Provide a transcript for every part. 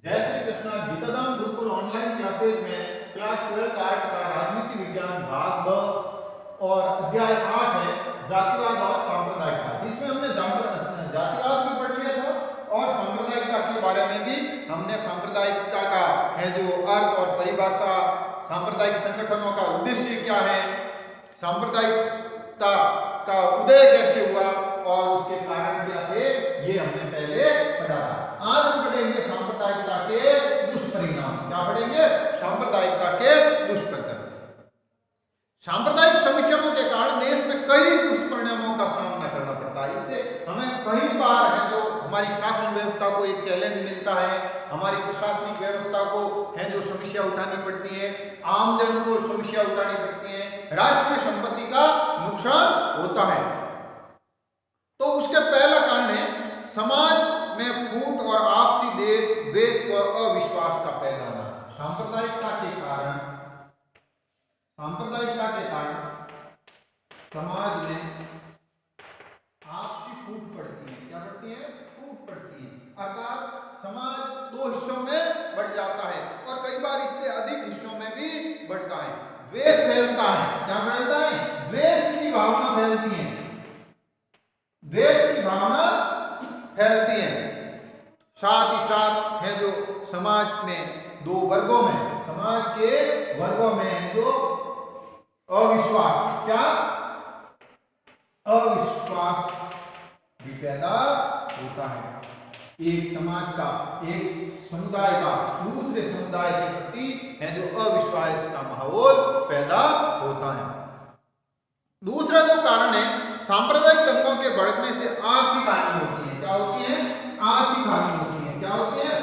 जय Shri Krishna. गीताधाम Gurukul online classes में class 12 art का राजनीति विज्ञान भाग ब और अध्याय 8 है जातिवाद और सांप्रदायिकता, जिसमें हमने जातिवाद भी पढ़ लिया था और सांप्रदायिकता के बारे में भी हमने सांप्रदायिकता का है जो अर्थ और परिभाषा, सांप्रदायिक संगठनों का उद्देश्य क्या है, सांप्रदायिकता का उदय कैसे हुआ और उसके कारण क्या थे, ये हमने पहले पढ़ा था। आज हम पढ़ेंगे सांप्रदायिकता के दुष्परिणाम। क्या पढ़ेंगे? सांप्रदायिकता के दुष्परिणाम। सांप्रदायिक समस्याओं के कारण देश में कई दुष्परिणामों का सामना करना पड़ता है। इससे हमें कई बार है जो हमारी शासन व्यवस्था को एक चैलेंज मिलता है, हमारी प्रशासनिक व्यवस्था को है जो समस्या उठानी पड़ती है, आमजन को समस्या उठानी पड़ती है, राष्ट्रीय संपत्ति का नुकसान होता है। तो उसके पहला कारण है समाज में फूट और आपसी द्वेष व अविश्वास का पैदा होना। सांप्रदायिकता के कारण समाज में आपसी फूट पड़ती है। क्या पड़ती है? फूट पड़ती है, अर्थात समाज दो हिस्सों में बढ़ जाता है और कई बार इससे अधिक हिस्सों में भी बढ़ता है। द्वेष फैलता है। क्या फैलता है? द्वेष की भावना फैलती है, द्वेष की भावना फैलती है। साथ ही साथ है जो समाज में दो वर्गों में, समाज के वर्गों में है जो अविश्वास, क्या अविश्वास भी पैदा होता है। एक समाज का, एक समुदाय का दूसरे समुदाय के प्रति है जो अविश्वास का माहौल पैदा होता है। दूसरा जो कारण है, सांप्रदायिक दंगों के भड़कने से आर्थिक हानि होती है। क्या होती है? आर्थिक हानि होती है। क्या होती है?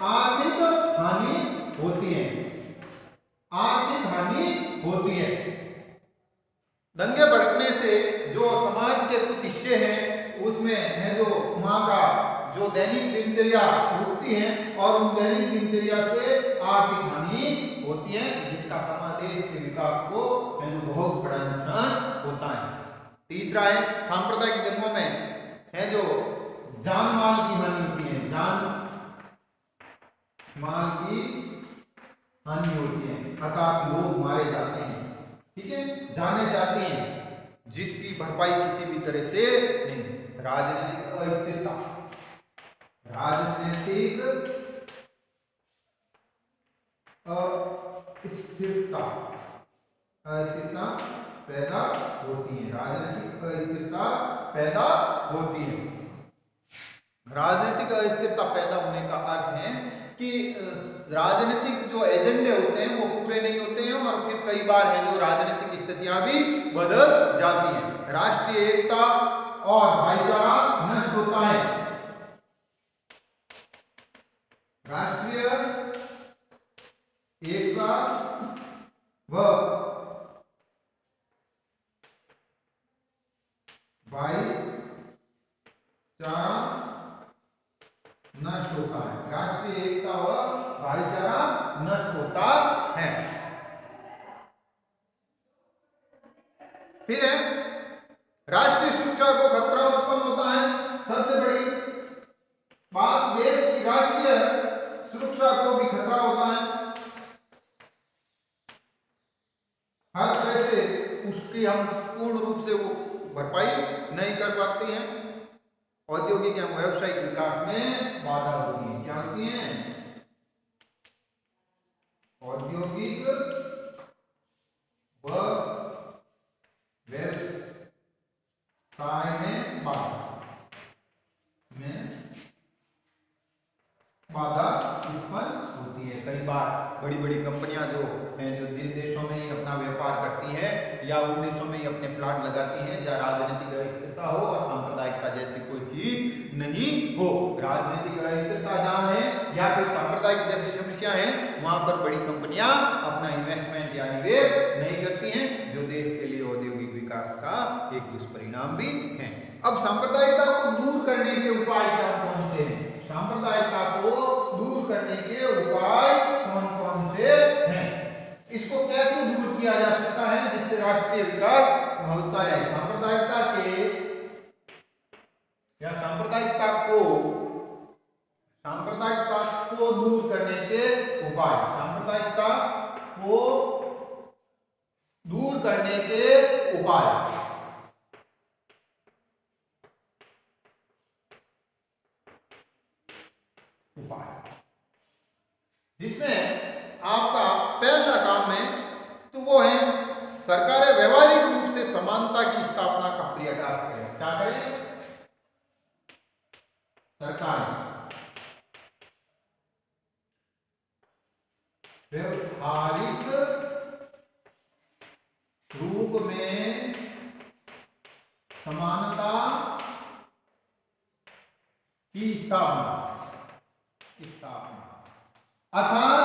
आर्थिक हानि होती है, आर्थिक हानि होती है। दंगे भड़कने से जो समाज के कुछ हिस्से हैं उसमें है जो वहां का जो दैनिक दिनचर्या रुकती है और उन दैनिक दिनचर्या से आर्थिक हानि होती है, जिसका समाज के विकास को है जो बहुत बड़ा नुकसान होता है। तीसरा है सांप्रदायिक दंगों में है जो जान माल की हानि होती है, जान माल की हानि होती है, अर्थात लोग मारे जाते हैं, ठीक है, जाने जाते हैं, जिसकी भरपाई किसी भी तरह से नहीं। राजनीतिक अस्थिरता, राजनीतिक अस्थिरता पैदा होती है, राजनीतिक अस्थिरता पैदा होती है। राजनीतिक अस्थिरता पैदा होने का अर्थ है कि राजनीतिक जो एजेंडे होते हैं वो पूरे नहीं होते हैं और फिर कई बार है जो राजनीतिक स्थितियां भी बदल जाती हैं। राष्ट्रीय एकता और भाईचारा नष्ट होता है। राष्ट्रीय एकता व भाईचारा नष्ट होता है। राष्ट्रीय एकता व भाईचारा नष्ट होता है। फिर है राष्ट्रीय सुरक्षा को खतरा उत्पन्न होता है। सबसे बड़ी बात, देश की राष्ट्रीय सुरक्षा को भी खतरा होता है। हर तरह से उसकी हम पूर्ण रूप से वो भरपाई नहीं कर पाते हैं। औद्योगिक एवं व्यावसायिक विकास में बाधा होती है। क्या होती है? औद्योगिक व व्यवसाय में बाधा उत्पन्न होती है। कई बार बड़ी बड़ी कंपनियां जो हैं जो देशों में ही अपना व्यापार करती हैं या उन देशों में ही अपने प्लांट लगाती हैं जहाँ राजनीतिक अस्थिरता हो और सांप्रदायिकता जैसी कोई चीज नहीं हो। राजनीतिक अस्थिरता जहाँ है या फिर सांप्रदायिक जैसी समस्या है, वहां पर बड़ी कंपनियां अपना इन्वेस्टमेंट या निवेश नहीं करती हैं, जो देश के लिए औद्योगिक विकास का एक दुष्परिणाम भी है। अब सांप्रदायिकता को दूर करने के उपाय कौन से हैं? सांप्रदायिकता को दूर करने के उपाय कौन कौन से हैं? इसको कैसे दूर किया जा सकता है जिससे राष्ट्रीय विकास होता है? सांप्रदायिकता को दूर करने के उपाय, सांप्रदायिकता को दूर करने के उपाय। जिसमें आपका पहला काम है तो वो है सरकारें व्यवहारिक रूप से समानता की स्थापना का प्रयास करें। क्या करें? सरकारें व्यवहारिक रूप में समानता की स्थापना अर्थात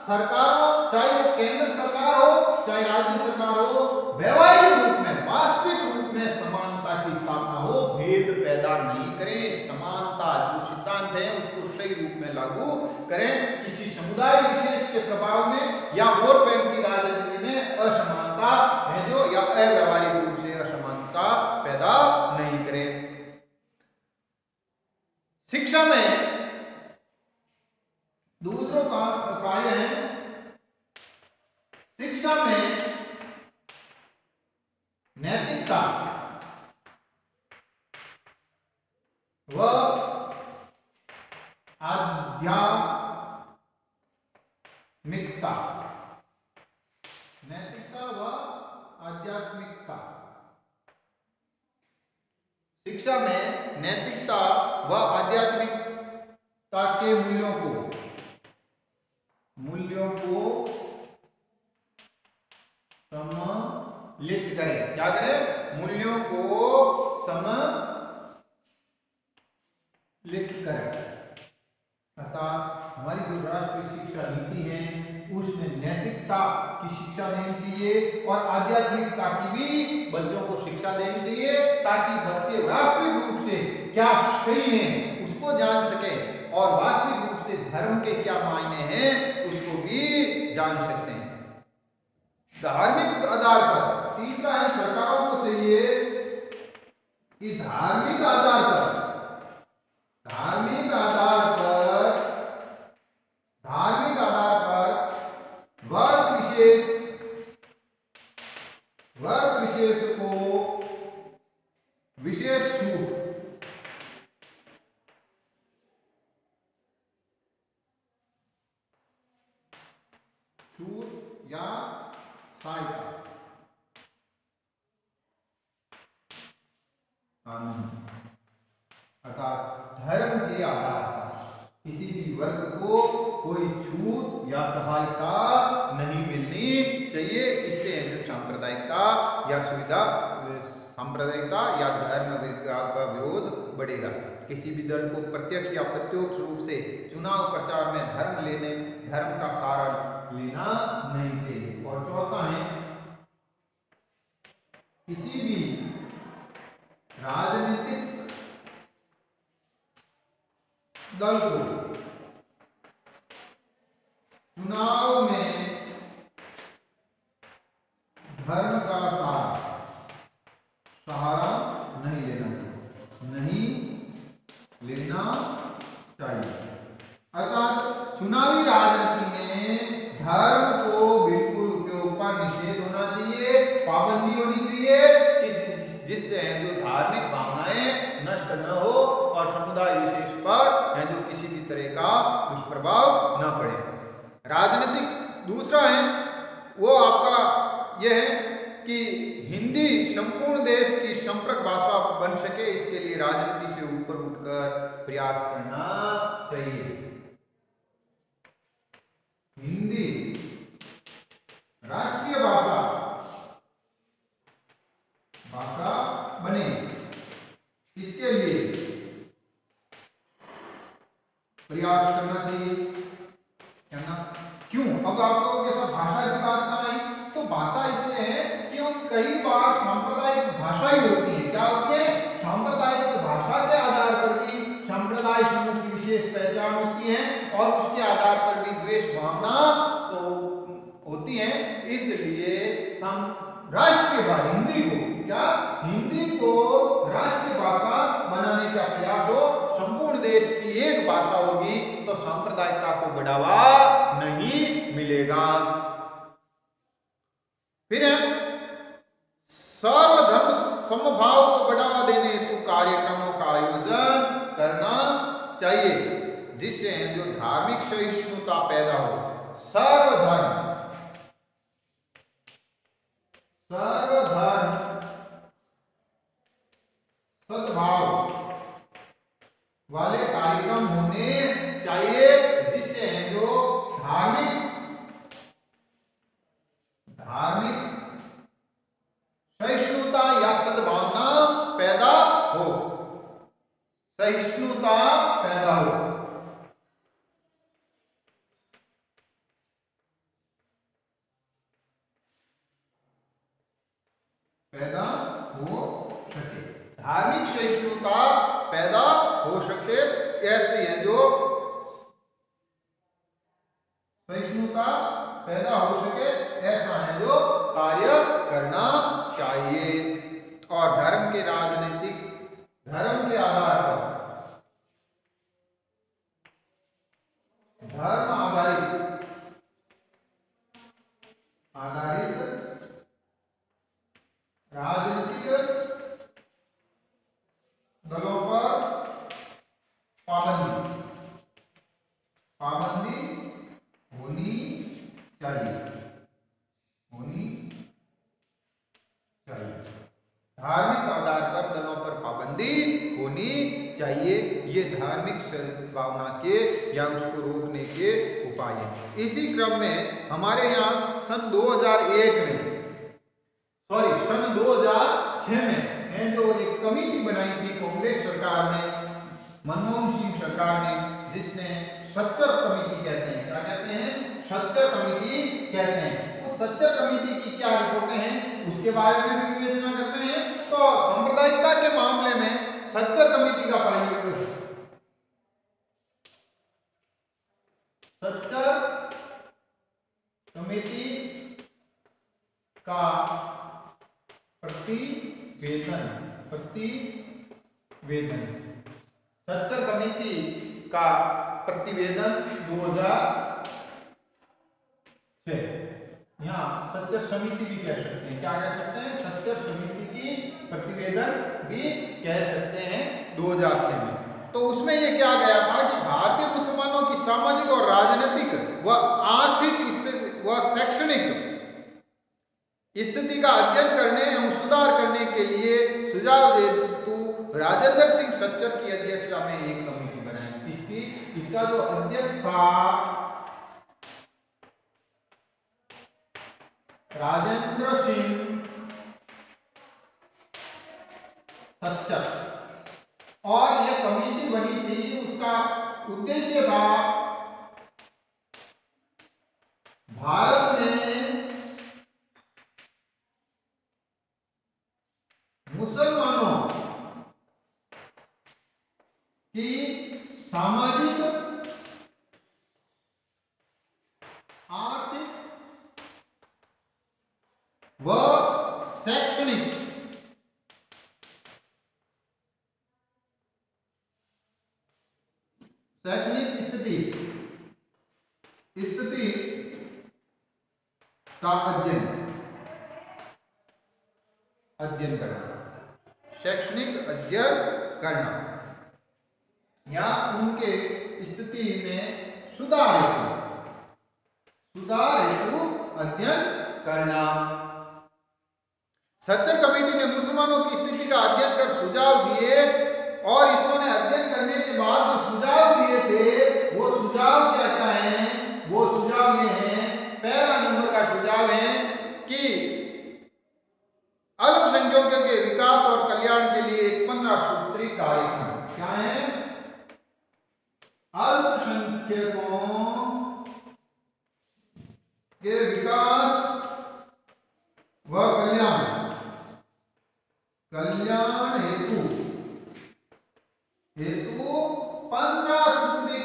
सरकारों, चाहे वो केंद्र सरकार हो चाहे राज्य सरकार हो, व्यवहारिक रूप में वास्तविक रूप में समानता की स्थापना हो, भेद पैदा नहीं करें, समानता जो सिद्धांत है उसको सही रूप में लागू करें। किसी समुदाय विशेष के प्रभाव में या वोट बैंक की राजनीति में असमानता है जो या अव्यवहारिक रूप से असमानता पैदा नहीं करें। शिक्षा में दूसरों का कार्य है, शिक्षा में नैतिकता व आध्यात्मिकता, नैतिकता व आध्यात्मिकता, शिक्षा में नैतिकता व आध्यात्मिकता के मूल्यों को सम्मिलित करें। क्या करें? मूल्यों को सम्मिलित करें। अर्थात हमारी जो राष्ट्रीय शिक्षा नीति है उसमें नैतिकता की शिक्षा देनी चाहिए और आध्यात्मिकता की भी बच्चों को शिक्षा देनी चाहिए ताकि बच्चे वास्तविक रूप से क्या सही है उसको जान सकें और वास्तविक रूप से धर्म के क्या मायने हैं उसको भी जान सकते हैं। धार्मिक आधार पर तीसरा है, सरकारों को चाहिए कि धार्मिक आधार पर वर्ग विशेष को विशेष छूट या सहायता अर्थात धर्म के आधार पर किसी भी वर्ग को कोई छूट या सहायता नहीं मिलनी चाहिए। इससे जो सांप्रदायिकता या सुविधा सांप्रदायिकता या धर्म का विरोध बढ़ेगा। किसी भी दल को प्रत्यक्ष या प्रत्यक्ष रूप से चुनाव प्रचार में धर्म का सहारा लेना नहीं चाहिए। और चौथा है, किसी भी राजनीतिक दल को चुनाव में धर्म का सहारा नहीं लेना चाहिए। अर्थात चुनावी राजनीति में धर्म को बिल्कुल उपयोग का निषेध होना चाहिए, पाबंदी होनी चाहिए जिससे जो धार्मिक भावनाएं नष्ट न हो और समुदाय विशेष पर है जो किसी भी तरह का दुष्प्रभाव न पड़े। राजनीतिक दूसरा है वो आपका यह है कि हिंदी संपूर्ण देश की संपर्क भाषा बन सके, इसके लिए राजनीति से ऊपर उठकर प्रयास करना चाहिए। हिंदी राष्ट्रीय भाषा बने, इसके लिए प्रयास करना चाहिए। क्यों? अब आपको भाषा की बात ना आई तो भाषा इसलिए है कि कई बार सांप्रदायिक भाषा ही होती है। क्या होती है? सांप्रदायिक भाषा के आधार पर भी संप्रदाय समूह की विशेष पहचान होती है और उसके आधार पर भी द्वेष भावना तो होती है। इसलिए राष्ट्रीय भाषा हिंदी को राष्ट्रीय भाषा बनाने का प्रयास हो, संपूर्ण देश की एक भाषा होगी तो सांप्रदायिकता को बढ़ावा नहीं मिलेगा। फिर है सर्वधर्म समभाव को बढ़ावा देने हेतु कार्यक्रमों का आयोजन करना चाहिए जिससे जो धार्मिक सहिष्णुता पैदा हो। सर्वधर्म सद्भाव वाले कार्यक्रम होने चाहिए जिससे जो धार्मिक सहिष्णुता या सद्भावना पैदा हो, सहिष्णुता पैदा हो। धार्मिक सहिष्णुता पैदा हो सकते ऐसे हैं जो सहिष्णुता पैदा हो सके ऐसा है जो कार्य करना चाहिए। और धर्म के आधार पर धर्म आधारित राजनीतिक दलों पर पाबंदी होनी चाहिए। धार्मिक आधार पर दलों पर पाबंदी होनी चाहिए। ये धार्मिक सद्भावना के या उसको रोकने के उपाय हैं। इसी क्रम में हमारे यहाँ सन 2006 में जो एक कमेटी बनाई थी कांग्रेस सरकार ने, मनमोहन सिंह सरकार ने, जिसने सच्चर कमेटी कहते हैं। क्या कहते हैं? सच्चर कमेटी कहते हैं। उस सच्चर कमेटी की क्या रिपोर्टें हैं उसके बारे में भी विवेचना करते हैं। तो सांप्रदायिकता के मामले में सच्चर कमेटी का सच्चर कमेटी का प्रतिवेदन 2006। यहाँ सच्चर समिति भी कह सकते हैं। क्या कह सकते हैं? सच्चर समिति की प्रतिवेदन भी कह सकते हैं 2006 में। तो उसमें ये क्या गया था कि भारतीय मुसलमानों की सामाजिक और राजनीतिक व आर्थिक स्थिति व शैक्षणिक स्थिति का अध्ययन करने एवं सुधार करने के लिए सुझाव हेतु राजेंद्र सिंह सच्चर की अध्यक्षता में एक कमेटी बनाई। इसका जो अध्यक्ष था राजेंद्र सिंह सच्चर, और यह कमेटी बनी थी। उसका उद्देश्य था भारत में मुसलमानों की सामाजिक, आर्थिक व शैक्षणिक स्थिति का अध्ययन करना, शैक्षणिक अध्ययन करना या उनके स्थिति में सुधार हेतु अध्ययन करना। सच्चर कमेटी ने मुसलमानों की स्थिति का अध्ययन कर सुझाव दिए, और इन्होंने अध्ययन करने के बाद जो सुझाव दिए थे वो सुझाव क्या हैं? वो सुझाव ये हैं। पहला नंबर का सुझाव है कि अल्पसंख्यकों के विकास और कल्याण के लिए एक 15 सूत्री कार्यक्रम। क्या है? अल्पसंख्यकों के विकास व कल्याण हेतु 15 सूत्री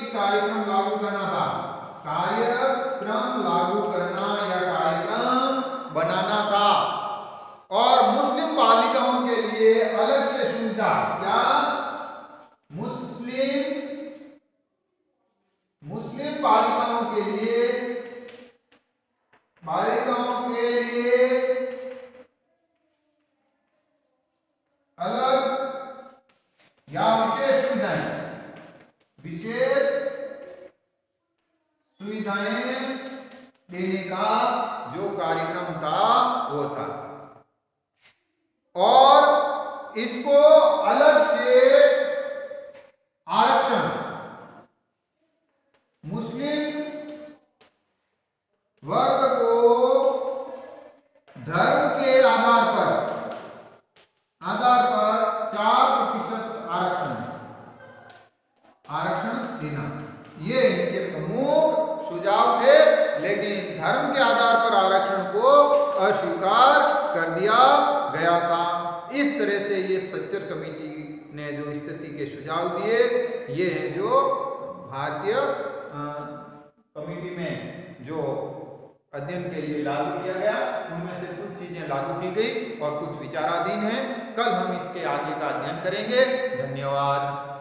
कार्यक्रम लागू करना था। कार्यक्रम लागू करना या कार्यक्रम बनाना था। और मुस्लिम बालिकाओं के लिए अलग से सुविधा, क्या बालिकाओं के लिए अलग या विशेष सुविधाएं देने का जो कार्यक्रम था वो था, और इसको अलग से आरक्षण मुस्लिम वर्ग को धर्म के आधार पर 4% आरक्षण देना, ये इनके प्रमुख सुझाव थे। लेकिन धर्म के आधार पर आरक्षण को अस्वीकार कर दिया गया था। इस तरह से ये सच्चर कमेटी ने जो स्थिति के सुझाव दिए, ये हैं जो भारतीय कमेटी में जो अध्ययन के लिए लागू किया गया। उनमें से कुछ चीजें लागू की गई और कुछ विचाराधीन हैं। कल हम इसके आगे का अध्ययन करेंगे। धन्यवाद।